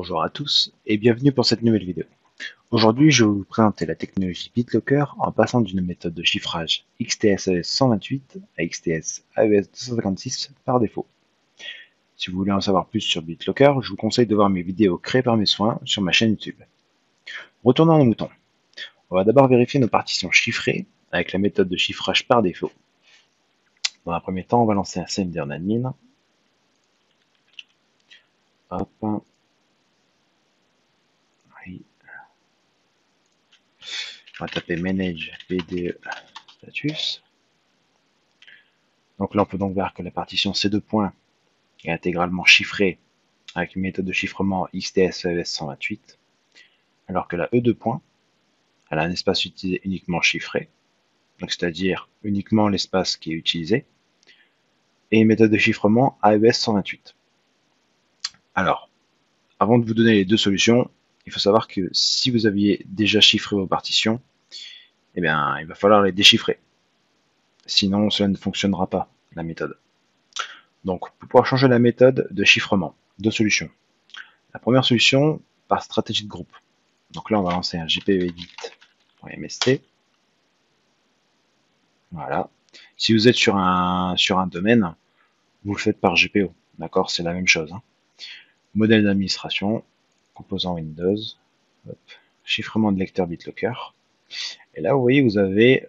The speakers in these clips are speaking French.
Bonjour à tous et bienvenue pour cette nouvelle vidéo. Aujourd'hui, je vais vous présenter la technologie BitLocker en passant d'une méthode de chiffrage XTS-AES 128 à XTS-AES 256 par défaut. Si vous voulez en savoir plus sur BitLocker, je vous conseille de voir mes vidéos créées par mes soins sur ma chaîne YouTube. Retournons au mouton. On va d'abord vérifier nos partitions chiffrées avec la méthode de chiffrage par défaut. Dans un premier temps, on va lancer un CMD en admin. Hop. Oui. On va taper manage BDE status. Donc là, on peut donc voir que la partition C2 points est intégralement chiffrée avec une méthode de chiffrement XTS-AES 128, alors que la E2 points, elle a un espace utilisé uniquement chiffré, donc c'est-à-dire uniquement l'espace qui est utilisé, et une méthode de chiffrement AES 128. Alors, avant de vous donner les deux solutions, il faut savoir que si vous aviez déjà chiffré vos partitions, eh bien, il va falloir les déchiffrer. Sinon, cela ne fonctionnera pas, la méthode. Donc, pour pouvoir changer la méthode de chiffrement, deux solutions. La première solution, par stratégie de groupe. Donc là, on va lancer un gpeedit.mst. Voilà. Si vous êtes sur un domaine, vous le faites par GPO. D'accord, c'est la même chose. Hein. Modèle d'administration, composant Windows, hop, chiffrement de lecteur BitLocker. Et là, vous voyez, vous avez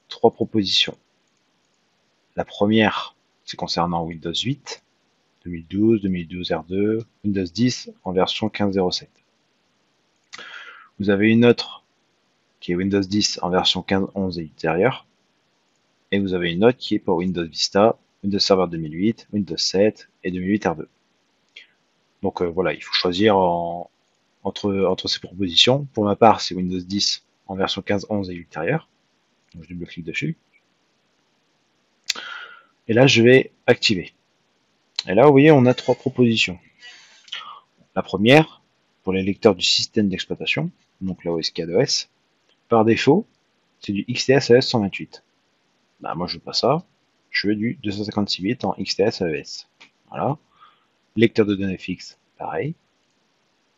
trois propositions. La première, c'est concernant Windows 8, 2012, 2012 R2, Windows 10 en version 15.07. Vous avez une autre qui est Windows 10 en version 15.11 et ultérieure. Et vous avez une autre qui est pour Windows Vista, Windows Server 2008, Windows 7 et 2008 R2. Donc voilà, il faut choisir entre ces propositions. Pour ma part, c'est Windows 10 en version 15.11 et ultérieure. Donc je double-clique dessus. Et là, je vais activer. Et là, vous voyez, on a trois propositions. La première, pour les lecteurs du système d'exploitation, donc la OS4OS, par défaut, c'est du XTS-AES 128. Bah, moi, je veux pas ça. Je veux du 256 bits en XTS-AES. Voilà. Lecteur de données fixe, pareil.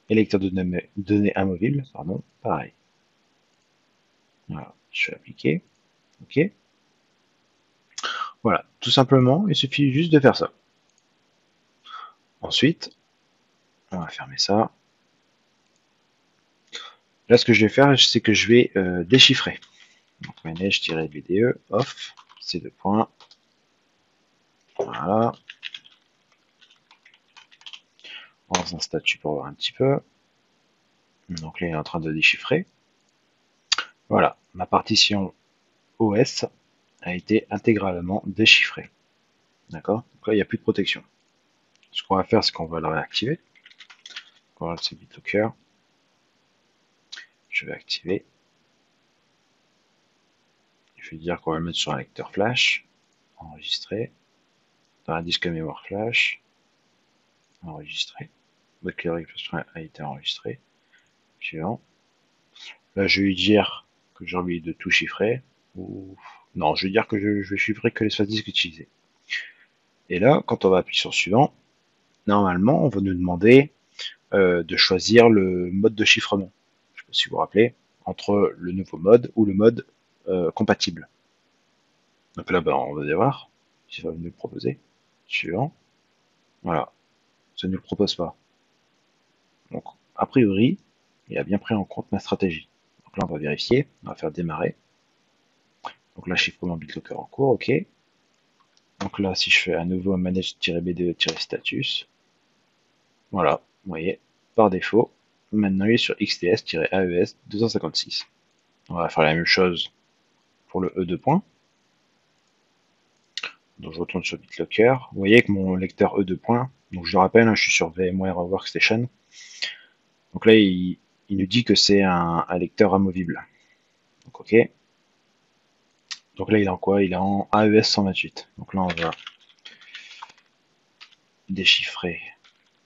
Et lecteur de données amovibles, pardon, pareil. Voilà, je vais appliquer. OK. Voilà, tout simplement, il suffit juste de faire ça. Ensuite, on va fermer ça. Là, ce que je vais faire, c'est que je vais déchiffrer. Donc, manage-bde off, ces deux points. Voilà. On lance un statut pour voir un petit peu. Donc là, il est en train de déchiffrer. Voilà, ma partition OS a été intégralement déchiffrée. D'accord. Donc là, il n'y a plus de protection. Ce qu'on va faire, c'est qu'on va le réactiver. On va lancer BitLocker. Je vais activer. Je vais dire qu'on va le mettre sur un lecteur flash. Enregistrer. Dans un disque mémoire flash. Enregistrer. Votre clé de récupération a été enregistrée. Suivant. Là, je vais lui dire que j'ai envie de tout chiffrer. Ou... Non, je vais dire que je vais chiffrer que l'espace disque utilisé. Et là, quand on va appuyer sur suivant, normalement, on va nous demander de choisir le mode de chiffrement. Je ne sais pas si vous vous rappelez, entre le nouveau mode ou le mode compatible. Donc là, ben, on va voir si ça va nous le proposer. Suivant. Voilà. Ça ne nous le propose pas. Donc, a priori, il a bien pris en compte ma stratégie. Donc là, on va vérifier. On va faire démarrer. Donc là, chiffrement BitLocker en cours. OK. Donc là, si je fais à nouveau manage-bde-status, voilà, vous voyez, par défaut, maintenant il est sur XTS-AES 256. On va faire la même chose pour le E2 points. Donc je retourne sur BitLocker. Vous voyez que mon lecteur E2 points, donc je le rappelle, hein, je suis sur VMware Workstation. Donc là, il nous dit que c'est un lecteur amovible. Donc OK. Donc là, il est en quoi? Il est en AES 128. Donc là, on va déchiffrer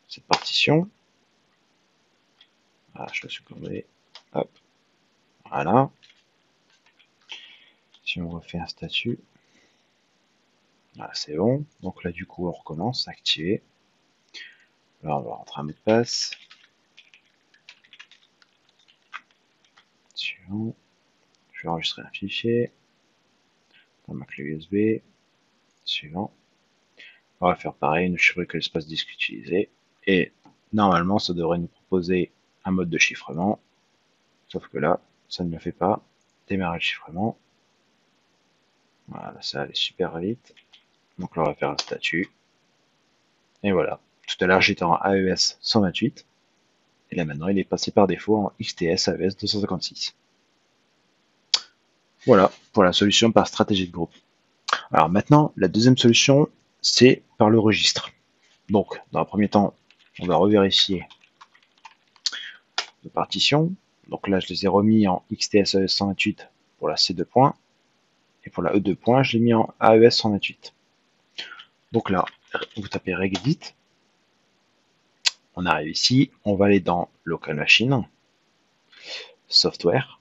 cette partition. Voilà, je la supprimer. Hop. Voilà. Si on refait un statut, voilà, c'est bon. Donc là, du coup, on recommence, activer. Là, on va rentrer un mot de passe. Suivant. Je vais enregistrer un fichier dans ma clé USB. Suivant. On va faire pareil, ne chiffrer que l'espace disque utilisé. Et normalement, ça devrait nous proposer un mode de chiffrement. Sauf que là, ça ne le fait pas. Démarrer le chiffrement. Voilà, ça allait super vite. Donc là, on va faire un statut. Et voilà. Tout à l'heure, j'étais en AES 128. Et là, maintenant, il est passé par défaut en XTS AES 256. Voilà pour la solution par stratégie de groupe. Alors maintenant, la deuxième solution, c'est par le registre. Donc, dans un premier temps, on va revérifier nos partitions. Donc là, je les ai remis en XTS AES 128 pour la C2 points. Et pour la E2 points, je l'ai mis en AES 128. Donc là, vous tapez regedit. On arrive ici. On va aller dans Local Machine, Software.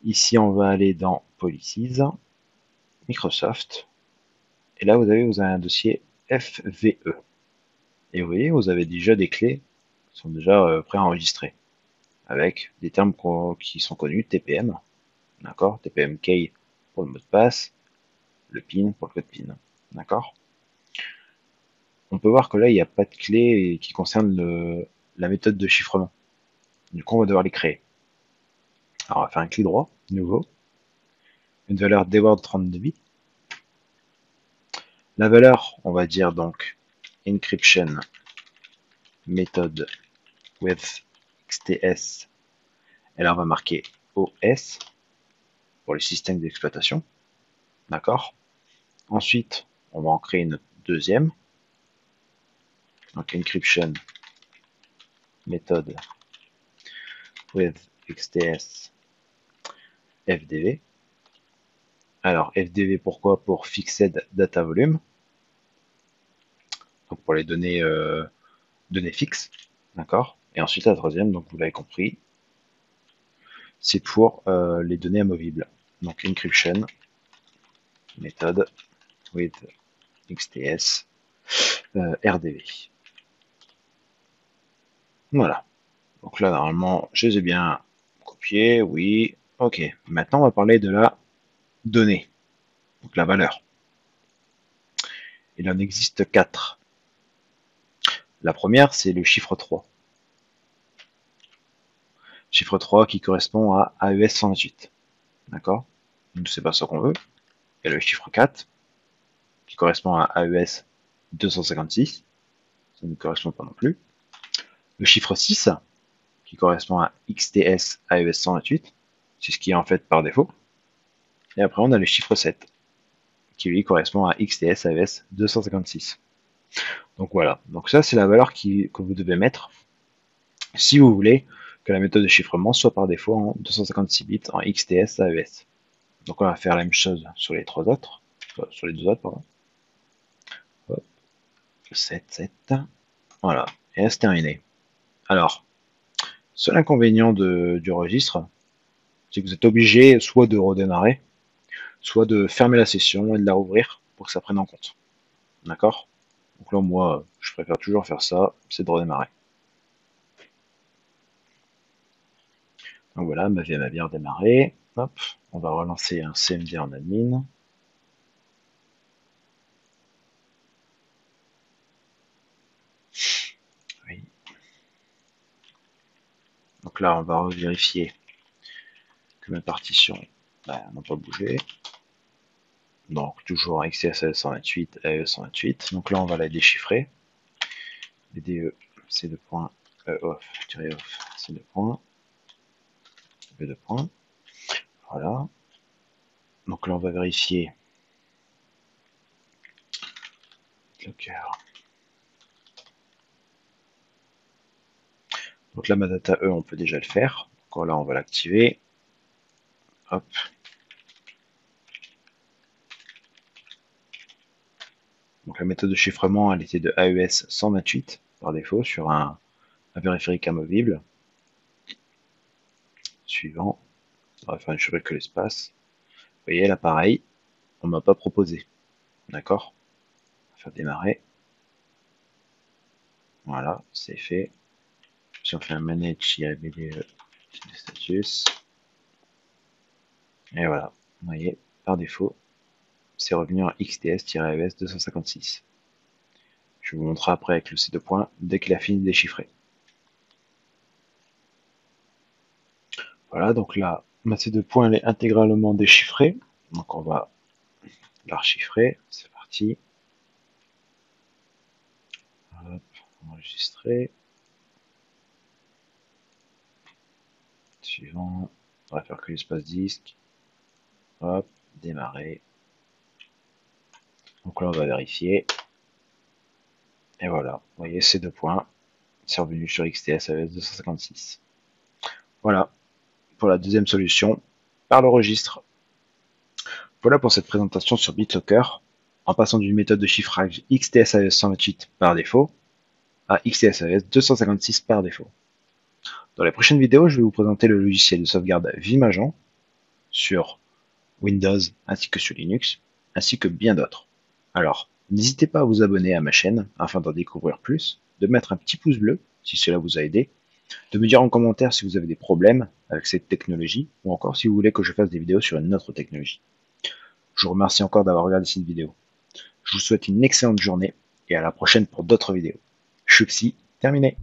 Ici, on va aller dans Policies, Microsoft. Et là, vous avez un dossier FVE. Et vous voyez, vous avez déjà des clés qui sont déjà préenregistrées avec des termes qui sont connus, TPM, d'accord, TPM key pour le mot de passe, le PIN pour le code PIN, d'accord. On peut voir que là, il n'y a pas de clé qui concerne la méthode de chiffrement. Du coup, on va devoir les créer. Alors, on va faire un clic droit, nouveau, une valeur dword 32 bits. La valeur, on va dire donc encryption method with XTS, et là on va marquer OS pour les systèmes d'exploitation, d'accord. Ensuite, on va en créer une deuxième, donc encryption method with XTS FDV. Alors FDV, pourquoi? Pour Fixed Data Volume, donc pour les données fixes, d'accord. Et ensuite la troisième, donc vous l'avez compris, c'est pour les données amovibles. Donc encryption method with XTS RDV. Voilà. Donc là, normalement, je les ai bien copiés, oui. Ok. Maintenant, on va parler de la donnée, donc la valeur. Il en existe 4. La première, c'est le chiffre 3. Chiffre 3 qui correspond à AES 128. D'accord. Donc c'est pas ça qu'on veut. Il y a le chiffre 4 qui correspond à AES 256. Ça ne correspond pas non plus. Le chiffre 6 qui correspond à XTS AES 128. C'est ce qui est en fait par défaut. Et après, on a le chiffre 7 qui lui correspond à XTS AES 256. Donc voilà. Donc ça, c'est la valeur que vous devez mettre si vous voulez que la méthode de chiffrement soit par défaut en 256 bits en XTS AES. Donc on va faire la même chose sur les trois autres, sur les deux autres, pardon. Hop. 7, 7. Voilà. Et là, c'est terminé. Alors, seul inconvénient du registre, c'est que vous êtes obligé soit de redémarrer, soit de fermer la session et de la rouvrir pour que ça prenne en compte. D'accord? Donc là, moi, je préfère toujours faire ça, c'est de redémarrer. Donc voilà, ma VM a bien redémarré. Hop, on va relancer un CMD en admin. Oui. Donc là, on va vérifier que mes partitions n'ont pas bougé. Donc toujours XCSL 128, AE 128. Donc là, on va la déchiffrer. BDE, C2 points, off, off, C2 points, B2 points. Voilà. Donc là, on va vérifier Docker. Donc là, ma data E, on peut déjà le faire. Donc là, on va l'activer. Hop. Donc la méthode de chiffrement, elle était de AES 128 par défaut sur un périphérique amovible. Suivant. On va faire une chevelle que l'espace. Vous voyez, là, pareil, on ne m'a pas proposé. D'accord? On va faire démarrer. Voilà, c'est fait. Si on fait un manage-bde status, et voilà, vous voyez, par défaut, c'est revenu en XTS-ES 256. Je vous montrerai après avec le C2 points dès qu'il a fini de déchiffrer. Voilà, donc là, ma C2 points elle est intégralement déchiffrée. Donc on va la rechiffrer. C'est parti. Hop, enregistrer. Suivant. On va faire que l'espace disque. Hop, démarrer. Donc là, on va vérifier. Et voilà, vous voyez ces 2 points. C'est revenu sur XTS AES 256. Voilà pour la deuxième solution par le registre. Voilà pour cette présentation sur BitLocker, en passant d'une méthode de chiffrage XTS AES 128 par défaut à XTS AES 256 par défaut. Dans les prochaines vidéos, je vais vous présenter le logiciel de sauvegarde Vimagent sur Windows ainsi que sur Linux, ainsi que bien d'autres. Alors, n'hésitez pas à vous abonner à ma chaîne afin d'en découvrir plus, de mettre un petit pouce bleu si cela vous a aidé, de me dire en commentaire si vous avez des problèmes avec cette technologie ou encore si vous voulez que je fasse des vidéos sur une autre technologie. Je vous remercie encore d'avoir regardé cette vidéo. Je vous souhaite une excellente journée et à la prochaine pour d'autres vidéos. Chuxi, terminé.